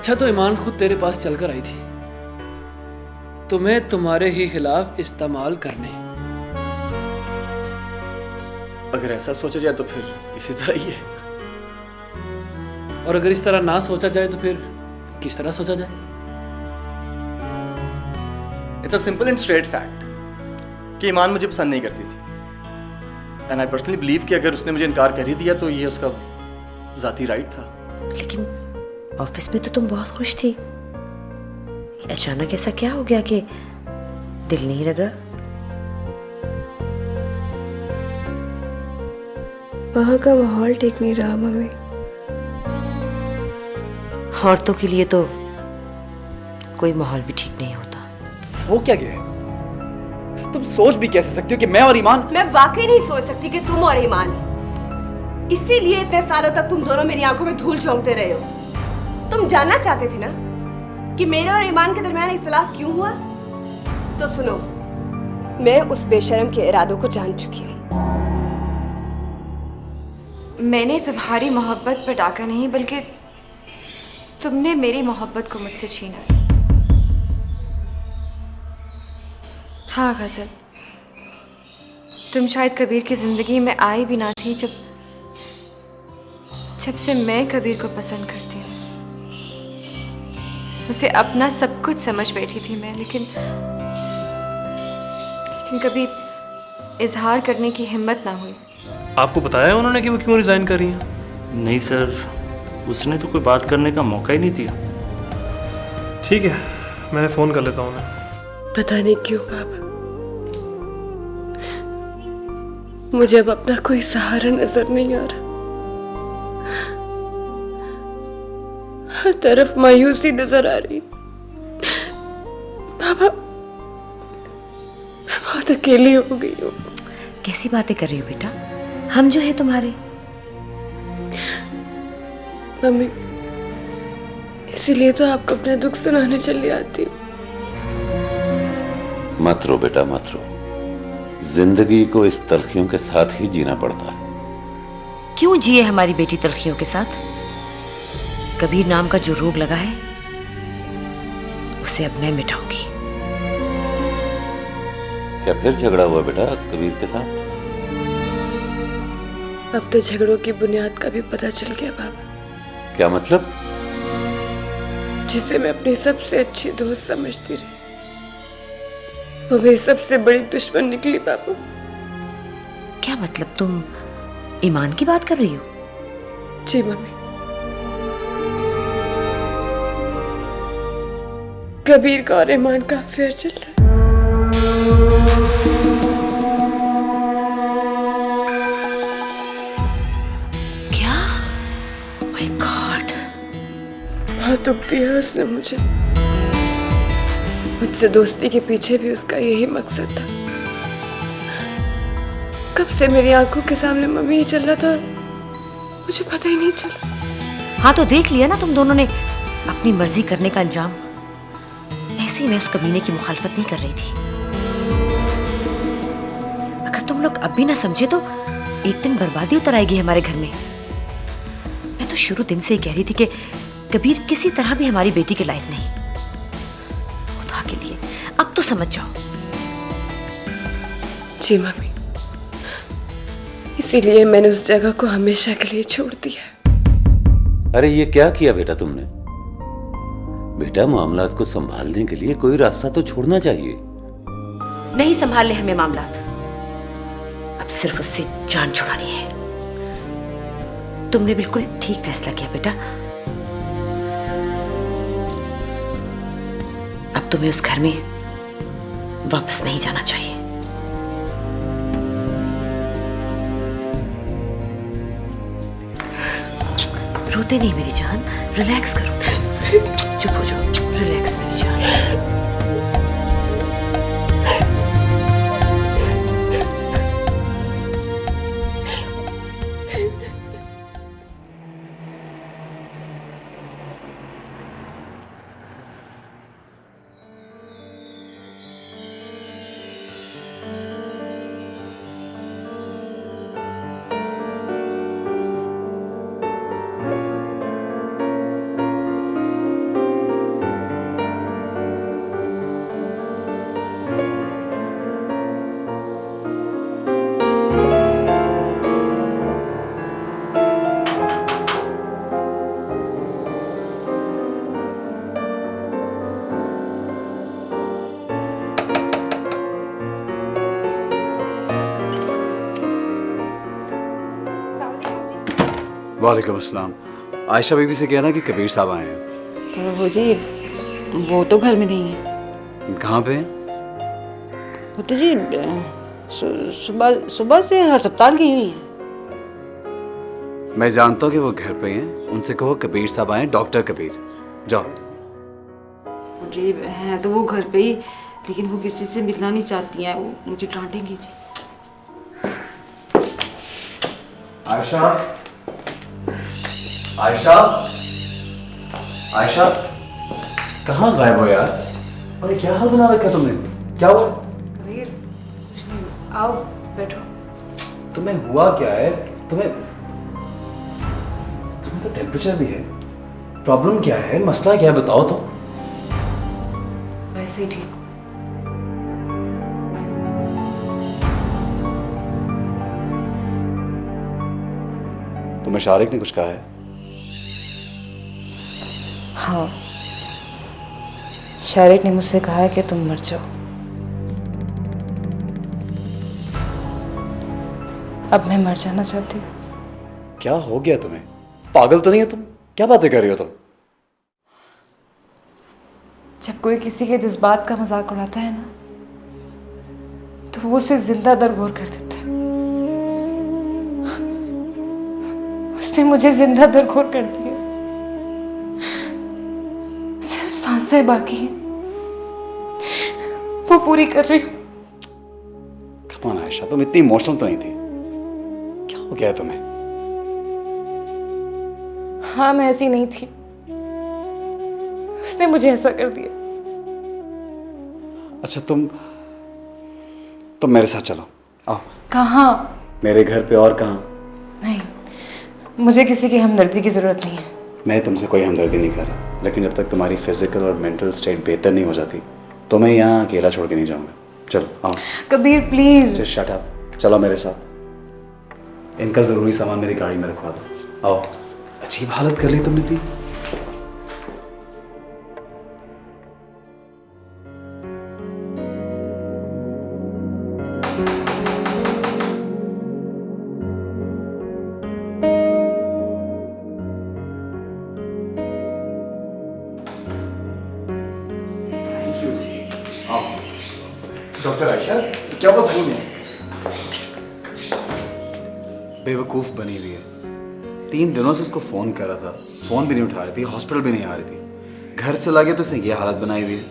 अच्छा तो ईमान खुद तेरे पास चलकर आई थी, तुम्हें तुम्हारे ही खिलाफ इस्तेमाल करने। अगर ऐसा सोचा जाए तो फिर इसी तरह ही है। और अगर इस तरह ना सोचा जाए तो फिर किस तरह सोचा जाए? It's a simple and straight fact कि ईमान मुझे पसंद नहीं करती थी, एंड आई पर्सनली बिलीव कि अगर उसने मुझे इनकार कर ही दिया तो ये उसका जाती राइट था। लेकिन ऑफिस में तो तुम बहुत खुश थी, अचानक ऐसा क्या हो गया कि दिल नहीं लग रहा? वहाँ का माहौल ठीक नहीं रहा मम्मी। औरतों के लिए तो कोई माहौल भी ठीक नहीं होता। वो क्या गया? तुम सोच भी कैसे सकती हो कि मैं और ईमान? मैं वाकई नहीं सोच सकती कि तुम और ईमान, इसीलिए इतने सालों तक तुम दोनों मेरी आंखों में धूल झोंकते रहे हो। तुम जानना चाहते थे ना कि मेरे और ईमान के दरमियान इख्तिलाफ क्यों हुआ? तो सुनो, मैं उस बेशर्म के इरादों को जान चुकी हूँ। मैंने तुम्हारी मोहब्बत पर डाका नहीं, बल्कि तुमने मेरी मोहब्बत को मुझसे छीना। हाँ गजल, तुम शायद कबीर की जिंदगी में आई भी ना थी जब से मैं कबीर को पसंद करती हूँ। उसे अपना सब कुछ समझ बैठी थी मैं, लेकिन कभी इजहार करने की हिम्मत ना हुई। आपको बताया उन्होंने कि वो क्यों रिजाइन कर रही हैं? नहीं सर, उसने तो कोई बात करने का मौका ही नहीं दिया। ठीक है, मैं फ़ोन कर लेता हूँ उन्हें। पता नहीं क्यों पापा, मुझे अब अपना कोई सहारा नजर नहीं आ रहा। हर तरफ मायूसी नजर आ रही। पापा, मैं बहुत अकेली हो गई हूँ। कैसी बातें कर रही हो बेटा? हम जो है तुम्हारे। मम्मी, इसीलिए तो आपको अपना दुख सुनाने चली आती हूँ। मत रो बेटा, मत रो। जिंदगी को इस तलखियों के साथ ही जीना पड़ता है। क्यों जिए हमारी बेटी तलखियों के साथ? कबीर नाम का जो रोग लगा है उसे अब मैं मिटाऊंगी। क्या फिर झगड़ा हुआ बेटा कबीर के साथ? अब तो झगड़ों की बुनियाद का भी पता चल गया पापा। क्या मतलब? जिसे मैं अपनी सबसे अच्छी दोस्त समझती रही, वो मेरी सबसे बड़ी दुश्मन निकली पापा। क्या मतलब? तुम ईमान की बात कर रही हो? जी मम्मी, कबीर का और ईमान का अफेयर चल रहा है। क्या? माय गॉड, बहुत दुख दिया उसने मुझे। मुझसे दोस्ती के पीछे भी उसका यही मकसद था। कब से मेरी आंखों के सामने मम्मी ही चल रहा था, मुझे पता ही नहीं चला। हाँ तो देख लिया ना तुम दोनों ने अपनी मर्जी करने का अंजाम। ऐसे ही मैं उस कमीने की मुखालफत नहीं कर रही थी। अगर तुम लोग अब भी ना समझे तो एक दिन बर्बादी उतर आएगी हमारे घर में। मैं तो शुरू दिन से ही कह रही थी कि कबीर किसी तरह भी हमारी बेटी के लायक नहीं। खुदा के लिए अब तो समझ जाओ। जी मम्मी, इसीलिए मैंने उस जगह को हमेशा के लिए छोड़ दिया। अरे ये क्या किया बेटा तुमने? बेटा, मामलात को संभालने के लिए कोई रास्ता तो छोड़ना चाहिए। नहीं संभालने हमें मामलात, अब सिर्फ उससे जान छुड़ानी है। तुमने बिल्कुल ठीक फैसला किया बेटा। अब तुम्हें उस घर में वापस नहीं जाना चाहिए। रोते नहीं मेरी जान, रिलैक्स करो। चुप हो जाओ, रिलैक्स मेरी जान। वालेकुम अस्सलाम। आयशा बीबी से कहना कि कबीर साहब आए हैं। प्रभु जी वो तो घर में नहीं है। कहाँ पे हैं? वो तो जी सुबह सुबह से अस्पताल गई हुई है। मैं जानता हूँ कि वो घर पे हैं। उनसे कहो कबीर साहब आए, डॉक्टर कबीर। जाओ। जी हैं तो वो घर पे ही, लेकिन वो किसी से मिलना नहीं चाहती हैं, वो मुझे डांटेंगी जी। आयशा, आयशा, आयशा, कहाँ गायब हो यार? अरे क्या हाल बना रखा तुमने? क्या हुआ? कबीर कुछ नहीं, आओ बैठो। तुम्हें हुआ क्या है? तुम्हें तो टेम्परेचर भी है। प्रॉब्लम क्या है? मसला क्या है? बताओ तो। वैसे ही ठीक हूँ। तुम्हें शारिक ने कुछ कहा है? हाँ, शारिक ने मुझसे कहा है कि तुम मर जाओ। अब मैं मर जाना चाहती हूँ। क्या हो गया तुम्हें? पागल तो नहीं हो तुम? क्या बातें कर रही हो तुम? जब कोई किसी के जज्बात का मजाक उड़ाता है ना, तो वो उसे जिंदा दरगोर कर देता है। उसने मुझे जिंदा दरगोर कर दिया। सिर्फ सांसें बाकी हैं, वो पूरी कर रही हूँ। कम ऑन आयशा, तुम इतनी इमोशनल तो नहीं थी। क्या हो गया है तुम्हें? हाँ, मैं ऐसी नहीं थी, उसने मुझे ऐसा कर दिया। अच्छा तुम मेरे साथ चलो। आओ। कहाँ? मेरे घर पे। और कहाँ? नहीं, मुझे किसी की हमदर्दी की जरूरत नहीं है। मैं तुमसे कोई हमदर्दी नहीं कर रहा, लेकिन जब तक तुम्हारी फिजिकल और मेंटल स्टेट बेहतर नहीं हो जाती तो मैं यहाँ अकेला छोड़ के नहीं जाऊंगा। चलो आओ। Kabir please. Just shut up. चलो मेरे साथ। इनका जरूरी सामान मेरी गाड़ी में रखवा दो। आओ। अजीब हालत कर ली तुमने भी। डॉक्टर आयशा, क्या हुआ भाई में? बेवकूफ़ बनी हुई है। 3 दिनों से उसको फ़ोन कर रहा था, फ़ोन भी नहीं उठा रही थी, हॉस्पिटल भी नहीं आ रही थी। घर चला गया तो इसने ये हालत बनाई हुई है।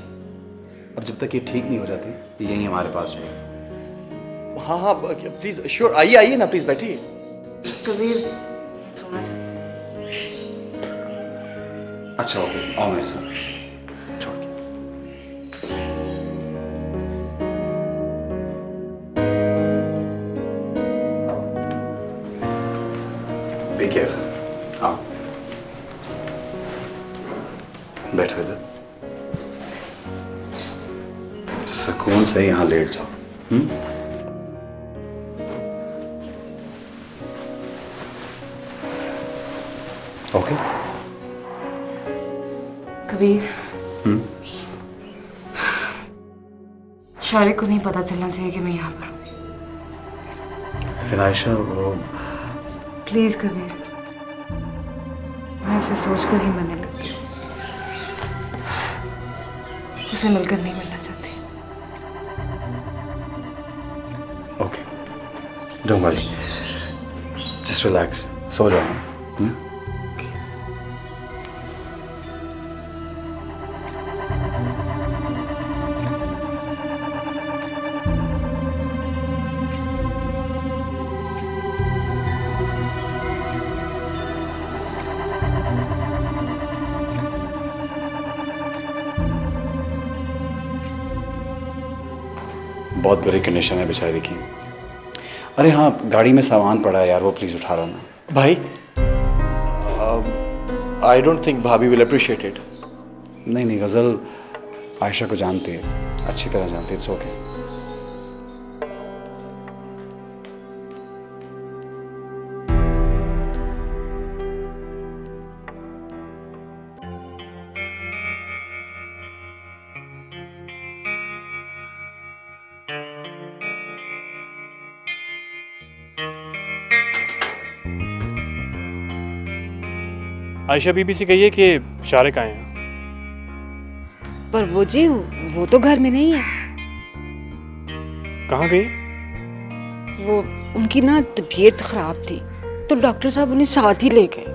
अब जब तक ये ठीक नहीं हो जाती यहीं हमारे पास रहेगी। हाँ हाँ प्लीज श्योर, आइए आइए ना, प्लीज बैठिए। कबीर मैं सोना चाहती हूँ। अच्छा ओके, आओ मेरे साथ। छोड़ के। Be careful. हाँ, बैठो इधर। सुकून से यहाँ लेट जाओ। ओके। कबीर शारिक को नहीं पता चलना चाहिए कि मैं यहाँ पर हूँ। फिर आयशा वो प्लीज कबीर, मैं उसे सोचकर ही मरने लगती हूँ। उसे मिलकर नहीं मिलना चाहती। Okay, don't worry, just relax, सो जाओ। बहुत बुरी कंडीशन है बेचारी की। अरे हाँ, गाड़ी में सामान पड़ा है यार, वो प्लीज़ उठा लाना। भाई आई डोंट थिंक भाभी विल अप्रिशिएट इट। नहीं नहीं, गज़ल आयशा को जानती है, अच्छी तरह जानती है। It's okay. आयशा बीबी से कहिए कि शारिक आए हैं। पर वो जी वो तो घर में नहीं है। कहाँ गई? वो उनकी ना तबीयत खराब थी तो डॉक्टर साहब उन्हें साथ ही ले गए।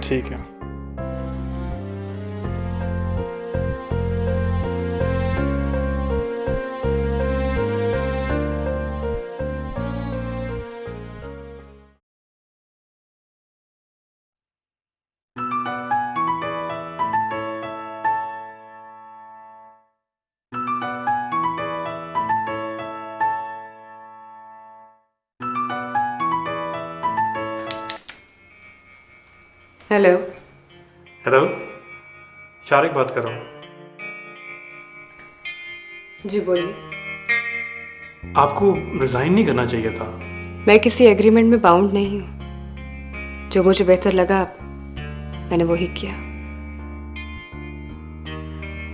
ठीक है। हेलो। हेलो, शारिक बात कर रहा हूँ। जी बोलिए। आपको रिजाइन नहीं करना चाहिए था। मैं किसी एग्रीमेंट में बाउंड नहीं हूँ। जो मुझे बेहतर लगा मैंने वही किया।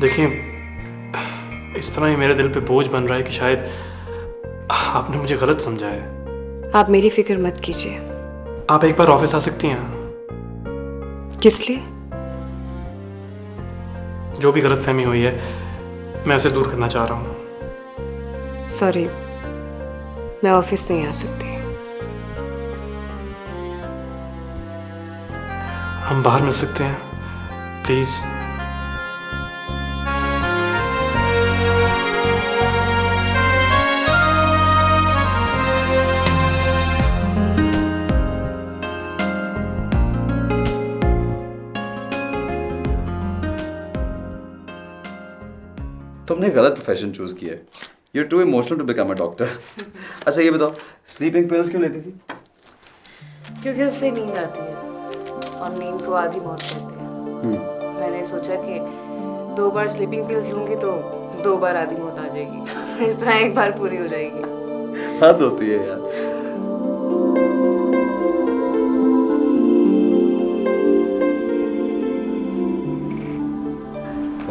देखिए, इस तरह ही मेरे दिल पे बोझ बन रहा है कि शायद आपने मुझे गलत समझा है। आप मेरी फिक्र मत कीजिए। आप एक बार ऑफिस आ सकती हैं? किस लिए? जो भी गलतफहमी हुई है मैं उसे दूर करना चाह रहा हूँ। सॉरी, मैं ऑफिस नहीं आ सकती। हम बाहर मिल सकते हैं प्लीज? तुमने गलत प्रोफेशन चूज किया है। You are too emotional to become a doctor. अच्छा ये बताओ, स्लीपिंग पिल्स क्यों लेती थी? क्योंकि उससे नींद आती है और नींद को आधी मौत कहते हैं। मैंने सोचा कि 2 बार स्लीपिंग पिल्स लूंगी तो 2 बार आधी मौत आ जाएगी। इस तरह एक बार पूरी हो जाएगी। हद होती है यार।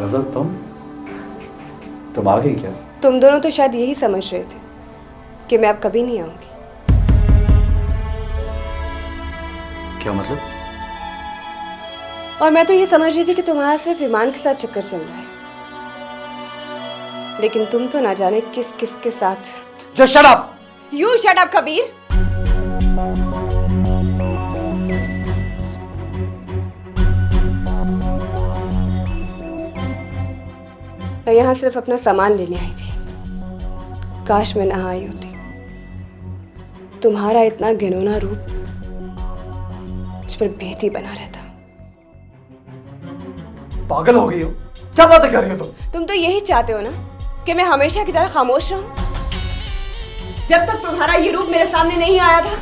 गजल, तुम आ गई क्या? तुम दोनों तो शायद यही समझ रहे थे कि मैं अब कभी नहीं आऊंगी। क्या मतलब? और मैं तो ये समझ रही थी कि तुम्हारा सिर्फ ईमान के साथ चक्कर चल रहा है, लेकिन तुम तो ना जाने किस किस के साथ। Just shut up! You shut up, Kabir. मैं यहाँ सिर्फ अपना सामान लेने आई थी। काश मैं ना आई होती। तुम्हारा इतना घिनौना रूप मुझ पर बेहती बना रहता। पागल हो गई हो? क्या बातें कर रही हो तुम तो यही चाहते हो ना कि मैं हमेशा की तरह खामोश रहूं? जब तक तुम्हारा ये रूप मेरे सामने नहीं आया था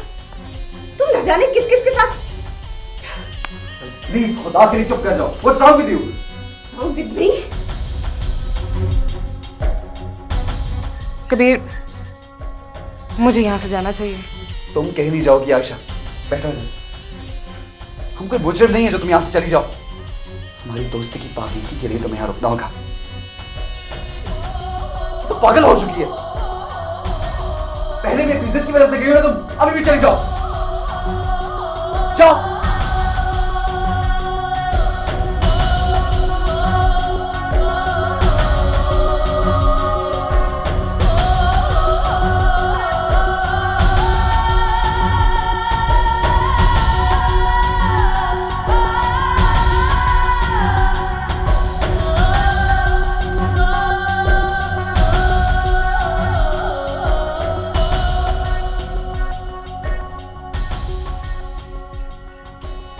तुम न जाने किस किस के साथ। प्लीज खुदा के लिए चुप कर जाओ। What's wrong with you? Wrong with me? Kabir, मुझे यहाँ से जाना चाहिए। तुम कहीं नहीं जाओगी आयशा, बैठो ना। हम कोई मुजरिम नहीं है जो तुम यहाँ से चली जाओ। हमारी दोस्ती की पाकीज़गी के लिए तुम्हें यहाँ रुकना होगा। तो पागल हो चुकी है। पहले मेरी इज्जत की वजह से गई हो ना तुम, अभी भी चली जाओ। जाओ।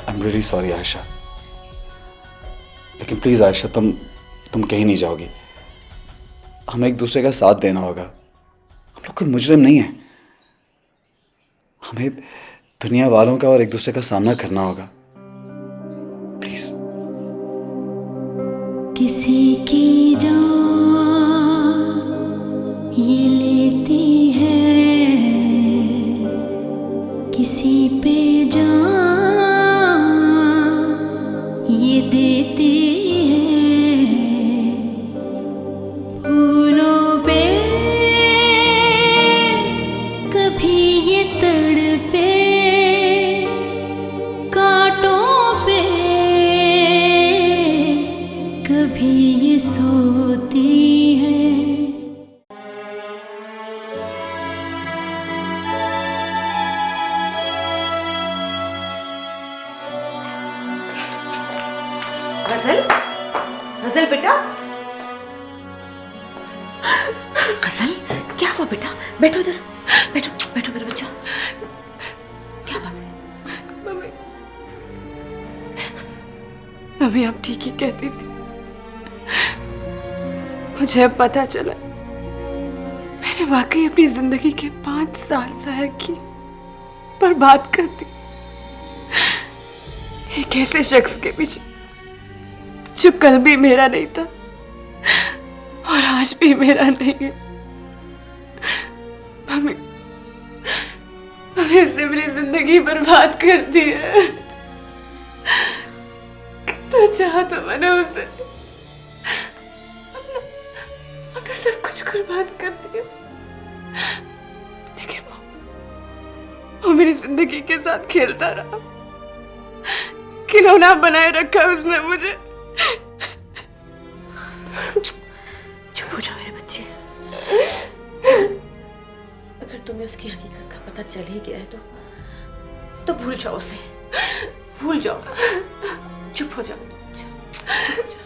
I'm really sorry आयशा, लेकिन प्लीज आयशा तुम कहीं नहीं जाओगी। हमें एक दूसरे का साथ देना होगा। हम लोग कोई मुजरिम नहीं है। हमें दुनिया वालों का और एक दूसरे का सामना करना होगा। प्लीज। किसी की जान ये लेती है, किसी पे जान ये देती है, फूलों पे कभी ये तड़ गजल बेटा, गजल क्या हुआ बेटा? बैठो इधर, बैठो बैठो मेरा बच्चा, क्या बात है? मम्मी, मम्मी आप ठीक ही कहती थी। मुझे अब पता चला मैंने वाकई अपनी जिंदगी के 5 साल ज़ाया किए, बर्बाद कर दी एक ऐसे शख्स के पीछे जो कल भी मेरा नहीं था और आज भी मेरा नहीं है। मम्मी, मम्मी उसने मेरी जिंदगी बर्बाद कर दी है। कितना चाहा तो मैंने उसे, अपना सब कुछ कुर्बान कर दिया, लेकिन वो मेरी जिंदगी के साथ खेलता रहा, खिलौना बनाए रखा उसने मुझे। चुप हो जाओ मेरे बच्चे, अगर तुम्हें उसकी हकीकत का पता चल ही गया है तो भूल जाओ उसे, भूल जाओ, चुप हो जाओ मेरे बच्चे, चुप हो जाओ।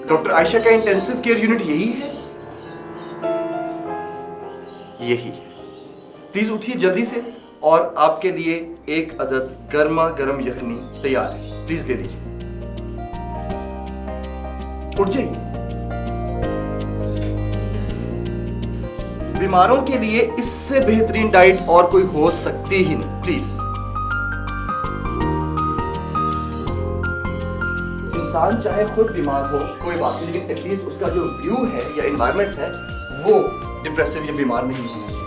डॉक्टर आयशा का इंटेंसिव केयर यूनिट यही है? यही। प्लीज उठिए जल्दी से, और आपके लिए एक अदद गर्मा गर्म यखनी तैयार है, प्लीज ले लीजिए। उठ जाइए। बीमारों के लिए इससे बेहतरीन डाइट और कोई हो सकती ही नहीं, प्लीज। इंसान चाहे खुद बीमार हो कोई बात नहीं, लेकिन एटलीस्ट उसका जो व्यू है या एनवायरनमेंट है वो डिप्रेसिव या बीमार नहीं होना चाहिए।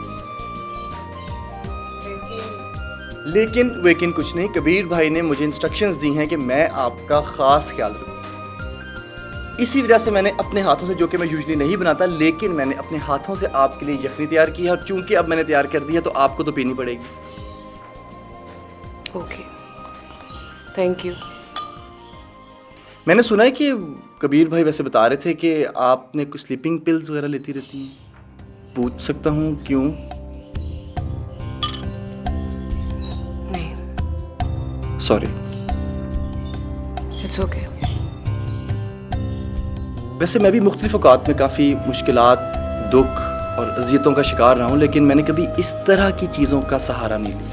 लेकिन कुछ नहीं, कबीर भाई ने मुझे इंस्ट्रक्शंस दी हैं कि मैं आपका खास ख्याल रखूं। इसी वजह से मैंने अपने हाथों से, जो कि मैं यूजुअली नहीं बनाता, लेकिन मैंने अपने हाथों से आपके लिए यखनी तैयार की है, और चूंकि अब मैंने तैयार कर दी है तो आपको तो पीनी पड़ेगी। Okay, thank you. मैंने सुना है कि कबीर भाई वैसे बता रहे थे कि आपने कुछ स्लीपिंग पिल्स वगैरह लेती रहती हैं। पूछ सकता हूँ क्यों? नहीं। सॉरी। It's okay. वैसे मैं भी मुख्तलिफ औकात में काफ़ी मुश्किलात, दुख और अजियतों का शिकार रहा हूँ, लेकिन मैंने कभी इस तरह की चीज़ों का सहारा नहीं लिया।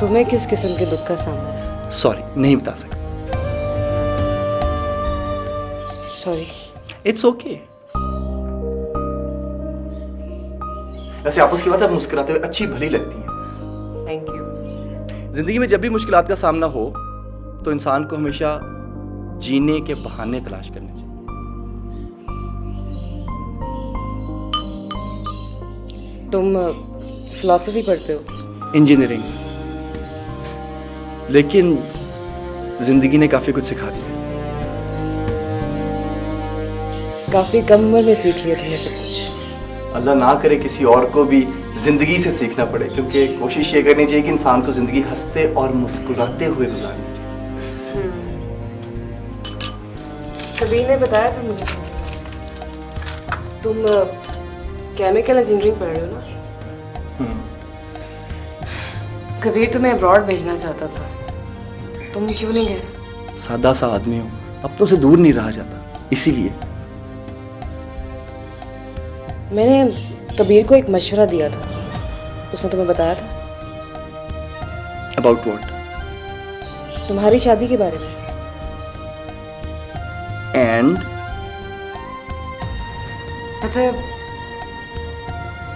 तुम्हें किस किस्म के दुख का सामना है? सॉरी, नहीं बता सकता। सॉरी। It's okay. वैसे आपस की बात, आप मुस्कुराते हुए अच्छी भली लगती हैं। Thank you. जिंदगी में जब भी मुश्किलात का सामना हो तो इंसान को हमेशा जीने के बहाने तलाश करने चाहिए। तुम फिलॉसफी पढ़ते हो? इंजीनियरिंग। लेकिन जिंदगी ने काफी कुछ सिखा दिया। काफी कम उम्र में सीख लिया तुमने सब कुछ। अल्लाह ना करे किसी और को भी जिंदगी से सीखना पड़े, क्योंकि कोशिश ये करनी चाहिए कि इंसान को जिंदगी हंसते और मुस्कुराते हुए गुजारनी चाहिए। कबीर ने बताया था मुझे तुम केमिकल इंजीनियरिंग पढ़ रहे हो ना? कबीर तुम्हें अब्रॉड भेजना चाहता था, तुम क्यों नहीं गए? सादा सा आदमी हूँ, अपनों से दूर नहीं रहा जाता, इसीलिए। मैंने कबीर को एक मशवरा दिया था, उसने तुम्हें बताया था? About what? तुम्हारी शादी के बारे में। एंड पता है,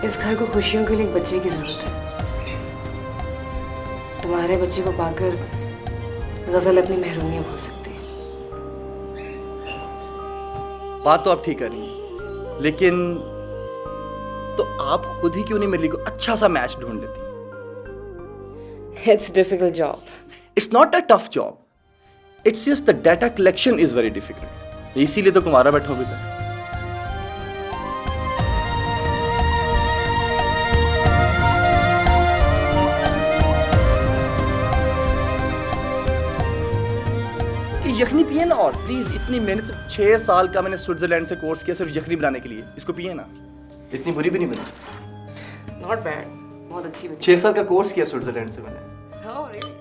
इस घर को खुशियों के लिए एक बच्चे की जरूरत है। तुम्हारे बच्चे को पाकर गजल अपनी महरूमियां भूल सकती है। बात तो आप ठीक कर रही हैं, लेकिन तो आप खुद ही क्यों नहीं मेरे लिए कोई अच्छा सा मैच ढूंढ लेती? It's difficult job. It's not a tough job, it's just the data collection is very difficult, इसीलिए तो कुमारा बैठा हूं अभी तक। यखनी पिए ना, और प्लीज इतनी मेहनत से 6 साल का मैंने स्विट्जरलैंड से कोर्स किया सिर्फ यखनी बनाने के लिए, इसको पिए ना, इतनी बुरी भी नहीं बनी। नॉट बैड, बहुत अच्छी बनी। 6 साल का कोर्स किया स्विट्जरलैंड से मैंने। Oh, really?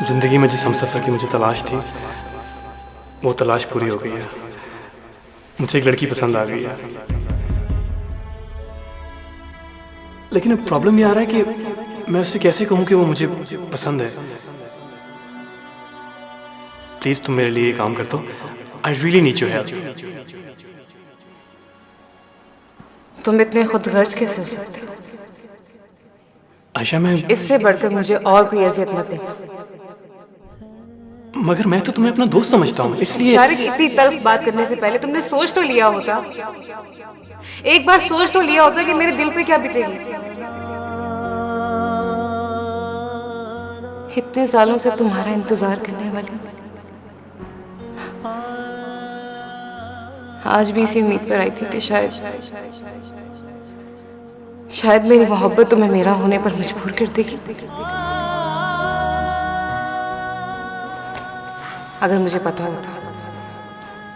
जिंदगी में जिस हमसफर की मुझे तलाश थी वो तलाश पूरी हो गई है। मुझे एक लड़की पसंद आ गई है, लेकिन अब प्रॉब्लम ये आ रहा है कि मैं उससे कैसे कहूं कि वो मुझे पसंद है। प्लीज तुम मेरे लिए ये काम कर दो। I really need your help. तुम इतने खुदगर्ज कैसे हो सकते हो? आयशा, मैं इससे बढ़कर मुझे और कोई अजियत मत दे। मगर मैं तो तुम्हें अपना दोस्त समझता हूँ, इसलिए शारिक, इतनी तल्ख बात करने से पहले तुमने सोच तो लिया होता, एक बार सोच तो लिया होता कि मेरे दिल पे क्या बीतेगी। इतने सालों से तुम्हारा इंतजार करने वाली, आज भी इसी उम्मीद पर आई थी कि शायद मेरी मोहब्बत तुम्हें मेरा होने पर मजबूर कर देगी। अगर मुझे पता होता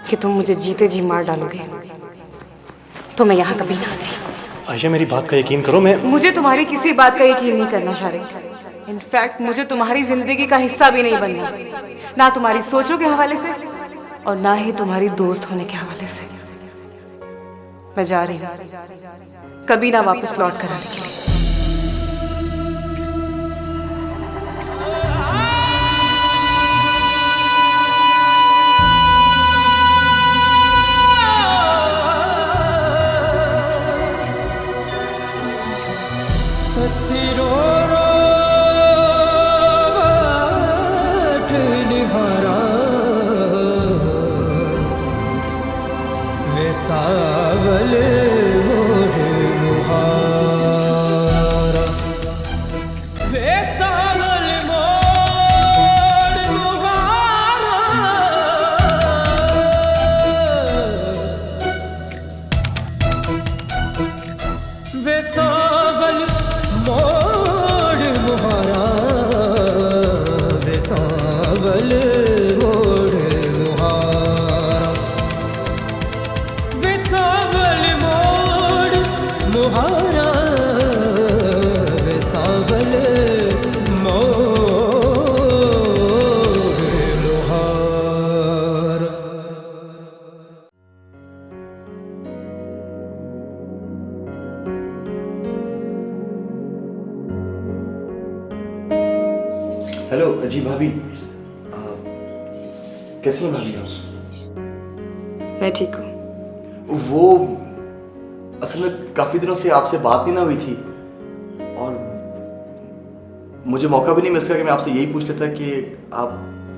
कि तुम मुझे जीते जी मार डालोगे तो मैं यहाँ कभी ना आती। आयशा, मेरी बात का यकीन करो। मुझे तुम्हारी किसी बात का यकीन नहीं करना शारिक। इनफैक्ट मुझे तुम्हारी जिंदगी का हिस्सा भी नहीं बनना, ना तुम्हारी सोचों के हवाले से और ना ही तुम्हारी दोस्त होने के हवाले से। मैं जा रही हूँ, कभी ना वापस लौट कर आने के लिए। हेलो जी भाभी, कैसी हैं भाभी आप? मैं ठीक हूँ। वो असल में काफी दिनों से आपसे बात नहीं ना हुई थी और मुझे मौका भी नहीं मिल सका कि मैं आपसे यही पूछ लेता कि आप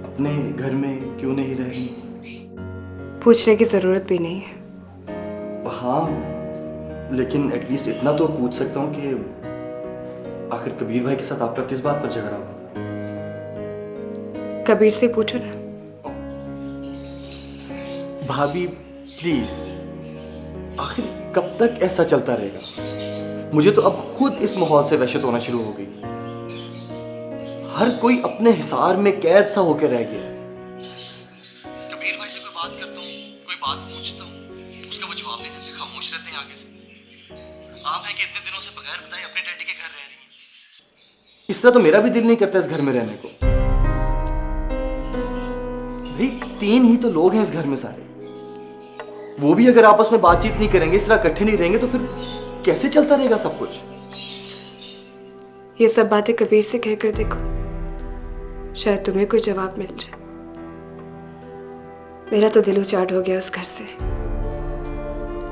अपने घर में क्यों नहीं रह रही। पूछने की जरूरत भी नहीं है। हाँ, लेकिन एटलीस्ट इतना तो पूछ सकता हूँ कि आखिर कबीर भाई के साथ आपका किस बात पर झगड़ा हुआ? कबीर से पूछो ना। भाभी प्लीज, आखिर कब तक ऐसा चलता रहेगा? मुझे तो अब खुद इस माहौल से वहशत होना शुरू हो गई। हर कोई अपने हिसार में कैद सा होकर रह गया। कबीर भाई से कोई बात करता हूँ, कोई बात पूछता हूँ, उसका वो जवाब नहीं देते, खामोश रहते हैं आगे से। आप हैं कि इतने दिनों से बगैर बताए अपने डैडी के घर रह रही हैं। इस तरह तो मेरा भी दिल नहीं करता इस घर में रहने को। भाई 3 ही तो लोग हैं इस घर में सारे, वो भी अगर आपस में बातचीत नहीं करेंगे, इस तरह इकट्ठे नहीं रहेंगे तो फिर कैसे चलता रहेगा सब कुछ? ये सब बातें कबीर से कहकर देखो, शायद तुम्हें कोई जवाब मिल जाए। मेरा तो दिल उचाट हो गया उस घर से,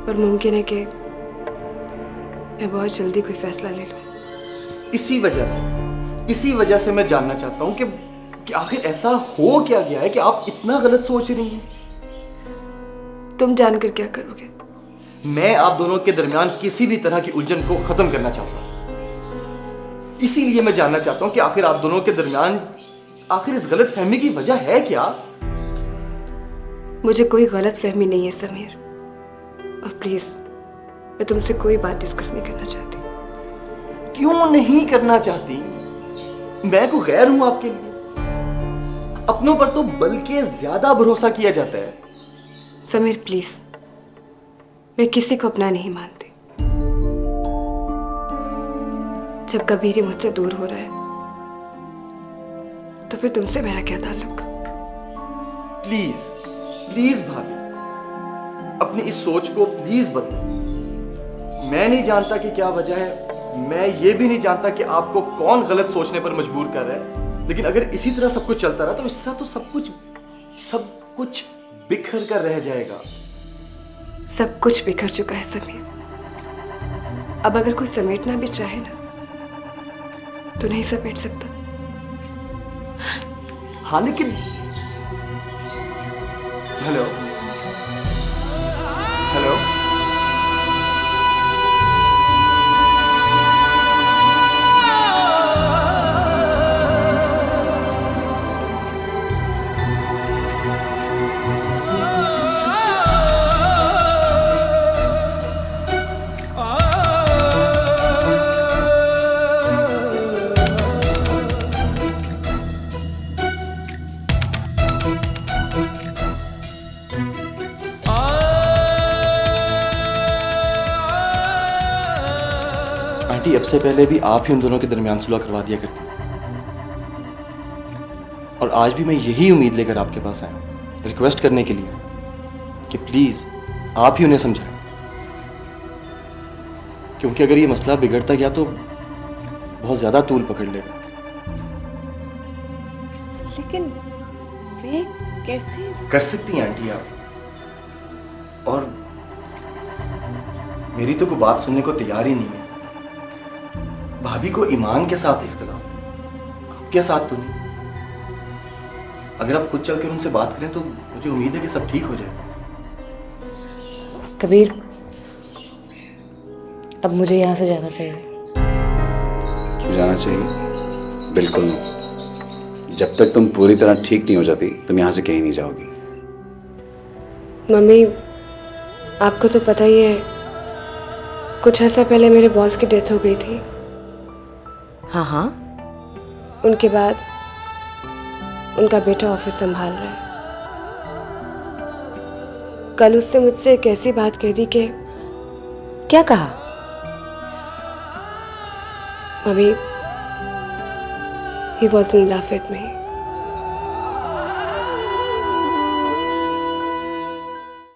और मुमकिन है कि मैं बहुत जल्दी कोई फैसला ले लूं। इसी वजह से मैं जानना चाहता हूँ कि आखिर ऐसा हो क्या गया है कि आप इतना गलत सोच रही हैं। तुम जानकर क्या करोगे? मैं आप दोनों के दरमियान किसी भी तरह की उलझन को खत्म करना चाहता हूँ। इसीलिए मैं जानना चाहता हूँ कि आखिर आप दोनों के दरमियान आखिर इस गलत फहमी की वजह है क्या? मुझे कोई गलत फहमी नहीं है समीर, और प्लीज मैं तुमसे कोई बात डिस्कस नहीं करना चाहती। क्यों नहीं करना चाहती? मैं को गैर हूं आपके लिए? अपनों पर तो बल्कि ज्यादा भरोसा किया जाता है। समीर प्लीज, मैं किसी को अपना नहीं मानती। जब कबीर ही मुझसे दूर हो रहा है तो फिर तुमसे मेरा क्या ताल्लुक? प्लीज प्लीज भाभी, अपनी इस सोच को प्लीज बदलो। मैं नहीं जानता कि क्या वजह है, मैं ये भी नहीं जानता कि आपको कौन गलत सोचने पर मजबूर कर रहा है, लेकिन अगर इसी तरह सब कुछ चलता रहा तो इस तरह तो सब कुछ बिखर कर रह जाएगा। सब कुछ बिखर चुका है समीर। अब अगर कोई समेटना भी चाहे ना तो नहीं समेट सकता। हाँ लेकिन हेलो हेलो आंटी, अब से पहले भी आप ही उन दोनों के दरमियान सुलह करवा दिया करती, और आज भी मैं यही उम्मीद लेकर आपके पास आया हूं, रिक्वेस्ट करने के लिए कि प्लीज आप ही उन्हें समझाएं, क्योंकि अगर ये मसला बिगड़ता गया तो बहुत ज्यादा तूल पकड़ लेगा। लेकिन मैं कैसे? कर सकती हैं आंटी आप, और मेरी तो कोई बात सुनने को तैयार ही नहीं है। भाभी को ईमान के साथ इख्तिलाफ, आपके साथ तो नहीं। अगर आप खुद चलकर उनसे बात करें तो मुझे उम्मीद है कि सब ठीक हो जाएगा। कबीर, अब मुझे यहाँ से जाना चाहिए। क्यों जाना चाहिए? बिल्कुल नहीं। जब तक तुम पूरी तरह ठीक नहीं हो जाती तुम यहाँ से कहीं नहीं जाओगी। मम्मी, आपको तो पता ही है, कुछ अर्सा पहले मेरे बॉस की डेथ हो गई थी। हाँ हाँ, उनके बाद उनका बेटा ऑफिस संभाल रहा है। कल उससे मुझसे एक ऐसी बात कह दी कि क्या कहा? Mummy, he was in love with me.